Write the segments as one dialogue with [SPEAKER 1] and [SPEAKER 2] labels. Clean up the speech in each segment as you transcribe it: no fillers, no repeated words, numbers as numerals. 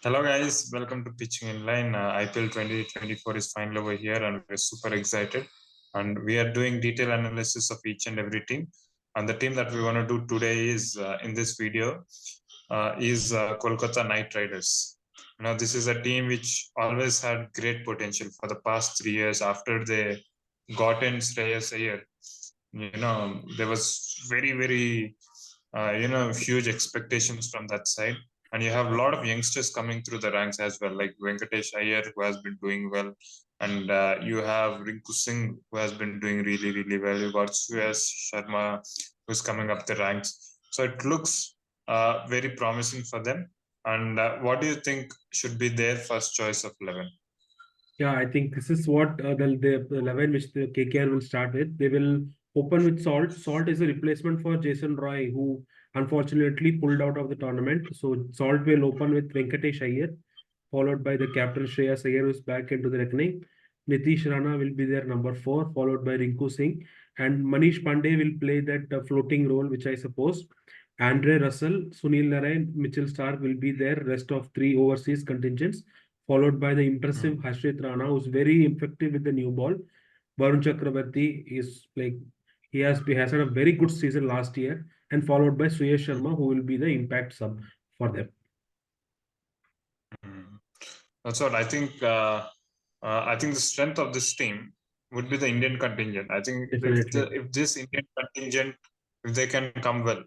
[SPEAKER 1] Hello guys, welcome to Pitching in Line. IPL 2024 is finally over here and we're super excited. And we are doing detailed analysis of each and every team. And the team that we want to do today is in this video is Kolkata Knight Riders. Now this is a team which always had great potential for the past 3 years after they got in Shreyas Iyer. There was very huge expectations from that side, and you have a lot of youngsters coming through the ranks as well, like Venkatesh Iyer, who has been doing well, and you have Rinku Singh, who has been doing really well. You got Suyash Sharma, who's coming up the ranks. So it looks very promising for them. And what do you think should be their first choice of 11?
[SPEAKER 2] Yeah, I think this is what the 11 which the KKR will start with. They will open with Salt. Salt is a replacement for Jason Roy, who unfortunately pulled out of the tournament. So Salt will open with Venkatesh Iyer, followed by the captain Shreyas Iyer, who's back into the reckoning. Nitish Rana will be their number 4, followed by Rinku Singh. And Manish Pandey will play that floating role, which I suppose. Andre Russell, Sunil Narayan, Mitchell Stark will be their rest of 3 overseas contingents, followed by the impressive Harshit Rana, who's very effective with the new ball. Varun Chakrabarti is like he has had a very good season last year, and followed by Suyash Sharma, who will be the impact sub for them.
[SPEAKER 1] That's what I think. I think the strength of this team would be the Indian contingent. I think if this Indian contingent, if they can come well,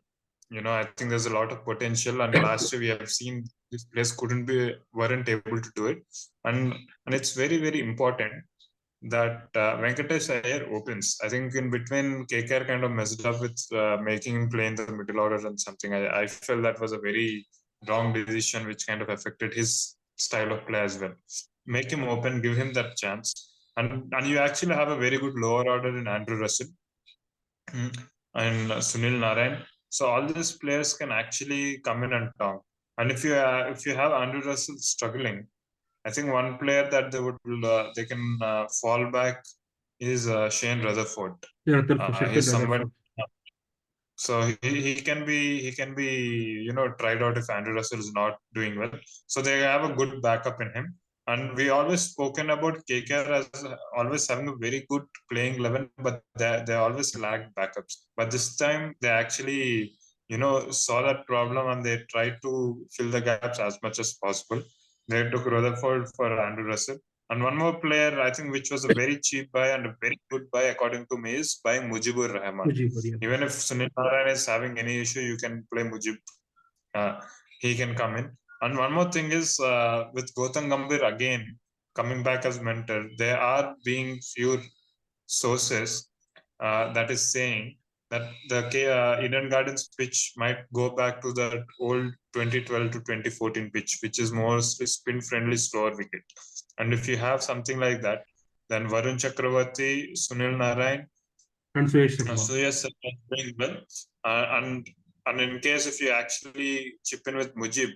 [SPEAKER 1] I think there's a lot of potential. And last year we have seen these players weren't able to do it, and it's very important that Venkatesh Iyer opens. I think in between KKR kind of messed up with making him play in the middle order and something. I felt that was a very wrong decision, which kind of affected his style of play as well. Make him open, give him that chance, and you actually have a very good lower order in Andrew Russell and Sunil Narayan. So all these players can actually come in and talk. And if you have Andrew Russell struggling, I think one player that they can fall back is Shane Rutherford.
[SPEAKER 2] Yeah,
[SPEAKER 1] He's someone. So he can be tried out if Andrew Russell is not doing well. So they have a good backup in him. And we always spoken about KKR as always having a very good playing 11, but they always lack backups. But this time they actually saw that problem and they tried to fill the gaps as much as possible. They took Rutherford for Andrew Russell. And one more player, I think, which was a very cheap buy and a very good buy, according to me, is buying Mujibur Rahman. Even if Sunil Narayan is having any issue, you can play Mujib. He can come in. And one more thing is with Gautam Gambhir again coming back as mentor, there are being few sources that is saying that the Eden Gardens pitch might go back to the old 2012 to 2014 pitch, which is more spin-friendly, slower wicket. And if you have something like that, then Varun Chakravarti, Sunil Narayan,
[SPEAKER 2] and Suyash Sharma.
[SPEAKER 1] Suyash Sharma is doing well. And in case if you actually chip in with Mujib,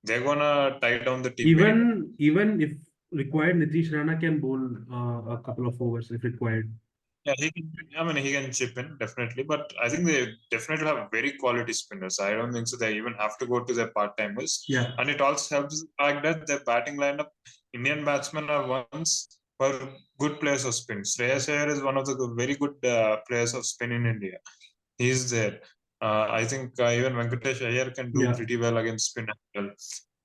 [SPEAKER 1] they're gonna tie down the team.
[SPEAKER 2] Even if required, Nitish Rana can bowl a couple of overs if required.
[SPEAKER 1] Yeah, he can chip in definitely, but I think they definitely have very quality spinners. I don't think so. They even have to go to their part timers.
[SPEAKER 2] Yeah,
[SPEAKER 1] and it also helps the fact that their batting lineup, Indian batsmen are once were good players of spin. Shreyas Iyer is one of the very good players of spin in India. He's there. I think even Venkatesh Iyer can do pretty well against spin as well.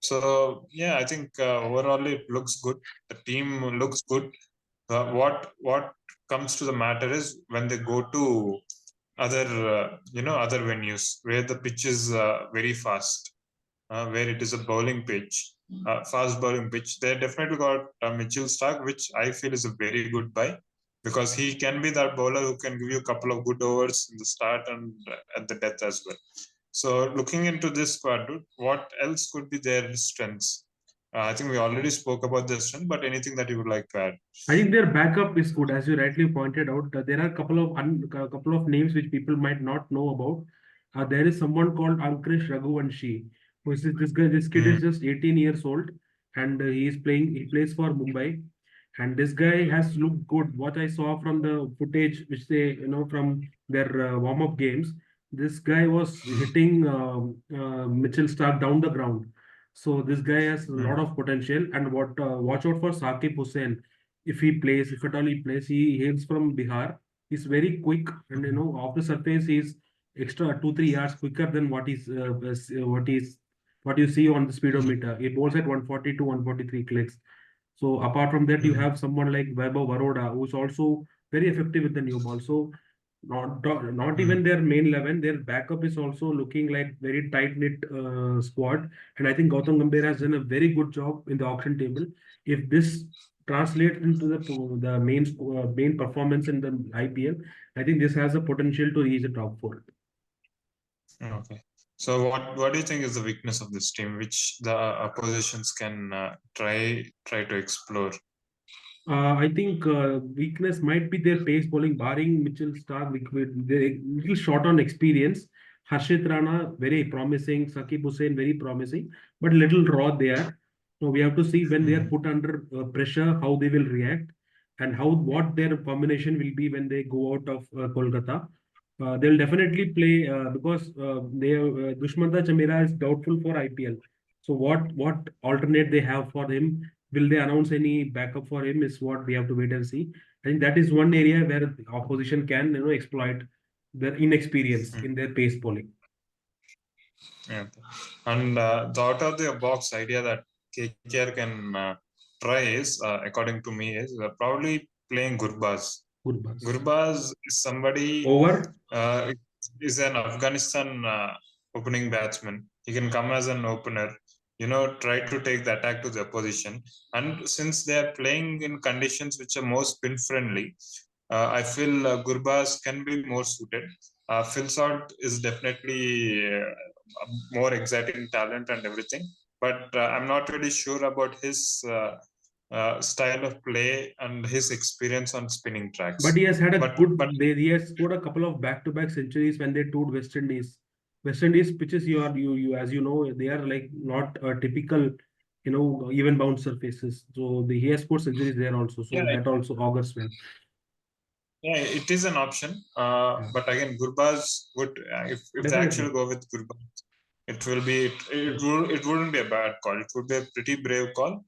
[SPEAKER 1] So yeah, I think overall it looks good. The team looks good. What comes to the matter is when they go to other venues where the pitch is very fast, where it is a bowling pitch, fast bowling pitch. They definitely got Mitchell Stark, which I feel is a very good buy because he can be that bowler who can give you a couple of good overs in the start and at the death as well. So looking into this squad, what else could be their strengths? I think we already spoke about this one, but anything that you would like to add?
[SPEAKER 2] I think their backup is good, as you rightly pointed out. There are a couple of names which people might not know about. There is someone called Ankrish Raghuvanshi, who is this guy. This kid is just 18 years old, and he is playing. He plays for Mumbai, and this guy has looked good. What I saw from the footage, which they from their warm-up games, this guy was hitting Mitchell Stark down the ground. So this guy has a lot
[SPEAKER 1] Mm.
[SPEAKER 2] of potential. And watch out for Saqib Hussain. If he plays, if at all he plays, he hails from Bihar. He's very quick, and off the surface, he's extra 2-3 yards quicker than what you see on the speedometer. He bowls at 140 to 143 clicks. So apart from that, you
[SPEAKER 1] Mm.
[SPEAKER 2] have someone like Vaibhav Baroda, who's also very effective with the new ball. So not
[SPEAKER 1] Mm.
[SPEAKER 2] even their main 11, their backup is also looking like very tight knit squad. And I think Gautam Gambhir has done a very good job in the auction table. If this translates into the main performance in the IPL, I think this has a potential to reach the top four.
[SPEAKER 1] Okay. So what do you think is the weakness of this team, which the oppositions can try to explore?
[SPEAKER 2] I think weakness might be their pace bowling, barring Mitchell Stark. They're a little short on experience. Harshit Rana, very promising. Saqib Hussain, very promising, but little raw there. So we have to see when they are
[SPEAKER 1] Mm.
[SPEAKER 2] put under pressure, how they will react, and what their combination will be when they go out of Kolkata. They'll definitely play because Dushmanta Chamira is doubtful for IPL. So what alternate they have for him? Will they announce any backup for him is what we have to wait and see. I think that is one area where the opposition can exploit their inexperience
[SPEAKER 1] Mm.
[SPEAKER 2] in their pace bowling.
[SPEAKER 1] Yeah. And the out of the box idea that KKR can try is, according to me, is probably playing Gurbaz.
[SPEAKER 2] Good buzz.
[SPEAKER 1] Gurbaz is somebody,
[SPEAKER 2] Over.
[SPEAKER 1] uh, is an Afghanistan opening batsman. He can come as an opener, try to take the attack to the opposition. And since they are playing in conditions which are more spin friendly, I feel Gurbaz can be more suited. Phil Salt is definitely more exciting talent and everything, but I'm not really sure about his style of play and his experience on spinning
[SPEAKER 2] But he
[SPEAKER 1] tracks.
[SPEAKER 2] has had a
[SPEAKER 1] But
[SPEAKER 2] he has scored a couple of back-to-back centuries when they toured West Indies. West Indies pitches, you as you know, they are like not a typical, even bounce surfaces. So he has scored centuries there also.
[SPEAKER 1] yeah,
[SPEAKER 2] So that also augurs well.
[SPEAKER 1] yeah, it is an option.
[SPEAKER 2] Yeah,
[SPEAKER 1] But again, Gurbaz would, if they actually
[SPEAKER 2] definitely.
[SPEAKER 1] go with Gurbaz, it wouldn't be a bad call. It would be a pretty brave call,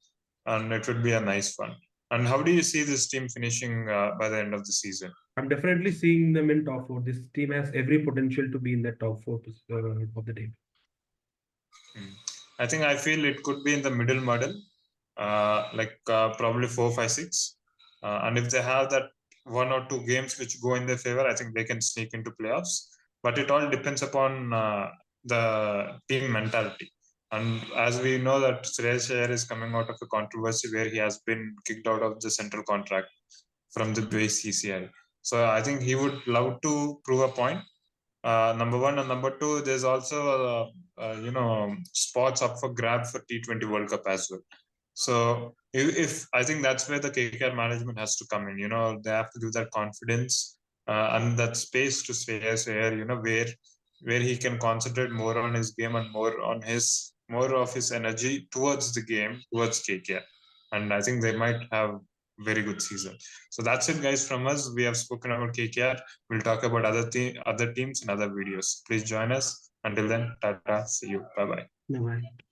[SPEAKER 1] and it would be a nice one. And how do you see this team finishing by the end of the season?
[SPEAKER 2] I'm definitely seeing them in top four. This team has every potential to be in the top four of the team.
[SPEAKER 1] Hmm. I feel it could be in the middle model, like probably 4, 5, 6. And if they have that 1 or 2 games which go in their favor, I think they can sneak into playoffs. But it all depends upon the team mentality. And as we know that Shreyas Iyer is coming out of a controversy where he has been kicked out of the central contract from the BCCI. So I think he would love to prove a point. Number one, and number two, there's also spots up for grab for T20 World Cup as well. So if I think that's where the KKR management has to come in. They have to give that confidence and that space to Shreyas Iyer, where he can concentrate more on his game and more of his energy towards the game, towards KKR. And I think they might have very good season. So that's it, guys, from us. We have spoken about KKR. We'll talk about other teams in other videos. Please join us. Until then, tata, see you. Bye bye.
[SPEAKER 2] Bye-bye.